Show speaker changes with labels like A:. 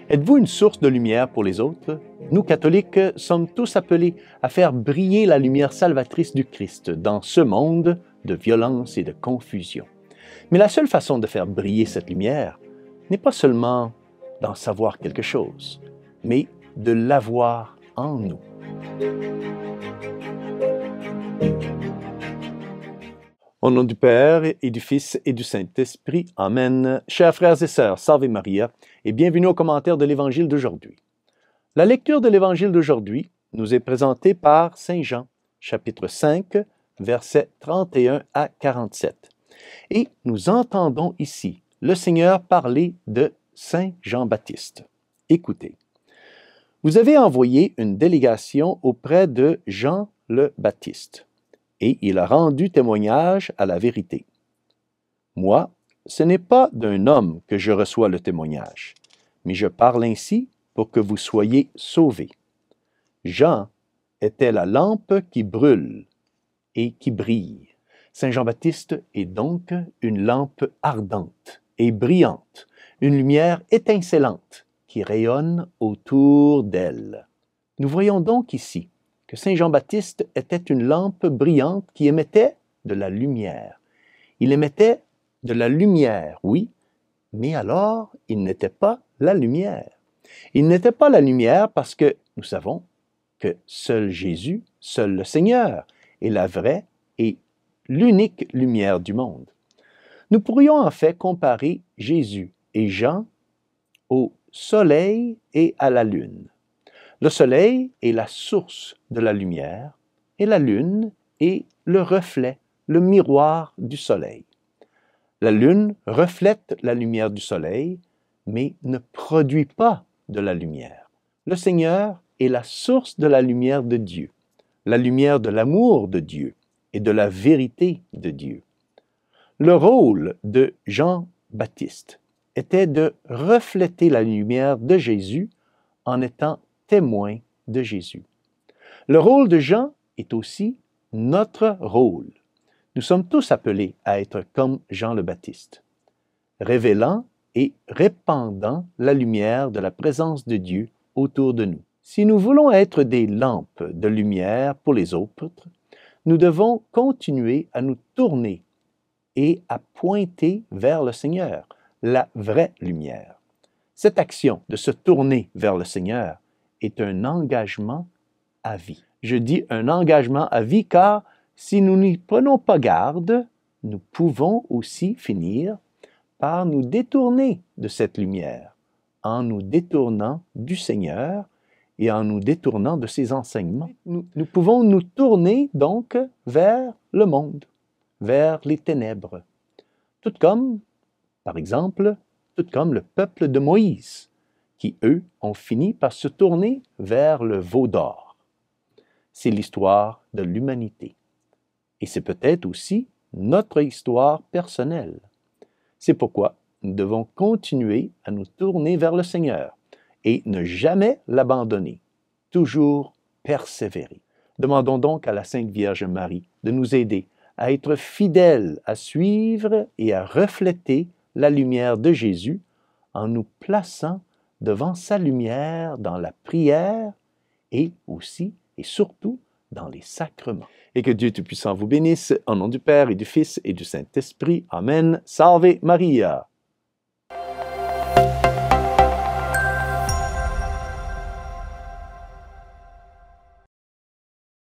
A: Êtes-vous une source de lumière pour les autres? Nous, catholiques, sommes tous appelés à faire briller la lumière salvatrice du Christ dans ce monde de violence et de confusion. Mais la seule façon de faire briller cette lumière n'est pas seulement d'en savoir quelque chose, mais de l'avoir en nous. Au nom du Père et du Fils et du Saint-Esprit. Amen. Chers frères et sœurs, Salve Maria et bienvenue au commentaire de l'Évangile d'aujourd'hui. La lecture de l'Évangile d'aujourd'hui nous est présentée par Saint Jean, chapitre 5, versets 31 à 47. Et nous entendons ici le Seigneur parler de Saint Jean-Baptiste. Écoutez. Vous avez envoyé une délégation auprès de Jean le Baptiste, et il a rendu témoignage à la vérité. Moi, ce n'est pas d'un homme que je reçois le témoignage, mais je parle ainsi pour que vous soyez sauvés. Jean était la lampe qui brûle et qui brille. Saint Jean-Baptiste est donc une lampe ardente et brillante, une lumière étincelante qui rayonne autour d'elle. Nous voyons donc ici que Saint Jean-Baptiste était une lampe brillante qui émettait de la lumière. Il émettait de la lumière, oui, mais alors il n'était pas la lumière. Il n'était pas la lumière parce que nous savons que seul Jésus, seul le Seigneur, est la vraie et l'unique lumière du monde. Nous pourrions en fait comparer Jésus et Jean au soleil et à la lune. Le soleil est la source de la lumière et la lune est le reflet, le miroir du soleil. La lune reflète la lumière du soleil, mais ne produit pas de la lumière. Le Seigneur est la source de la lumière de Dieu, la lumière de l'amour de Dieu et de la vérité de Dieu. Le rôle de Jean-Baptiste était de refléter la lumière de Jésus en étant témoin de Jésus. Le rôle de Jean est aussi notre rôle. Nous sommes tous appelés à être comme Jean le Baptiste, révélant et répandant la lumière de la présence de Dieu autour de nous. Si nous voulons être des lampes de lumière pour les autres, nous devons continuer à nous tourner et à pointer vers le Seigneur, la vraie lumière. Cette action de se tourner vers le Seigneur est un engagement à vie. Je dis un engagement à vie car si nous n'y prenons pas garde, nous pouvons aussi finir par nous détourner de cette lumière, en nous détournant du Seigneur et en nous détournant de ses enseignements. Nous pouvons nous tourner donc vers le monde, vers les ténèbres, tout comme, par exemple, tout comme le peuple de Moïse, qui, eux, ont fini par se tourner vers le veau d'or. C'est l'histoire de l'humanité. Et c'est peut-être aussi notre histoire personnelle. C'est pourquoi nous devons continuer à nous tourner vers le Seigneur et ne jamais l'abandonner, toujours persévérer. Demandons donc à la Sainte Vierge Marie de nous aider à être fidèles, à suivre et à refléter la lumière de Jésus en nous plaçant devant sa lumière dans la prière et aussi et surtout dans les sacrements. Et que Dieu Tout-Puissant vous bénisse, au nom du Père et du Fils et du Saint-Esprit. Amen. Salve Maria.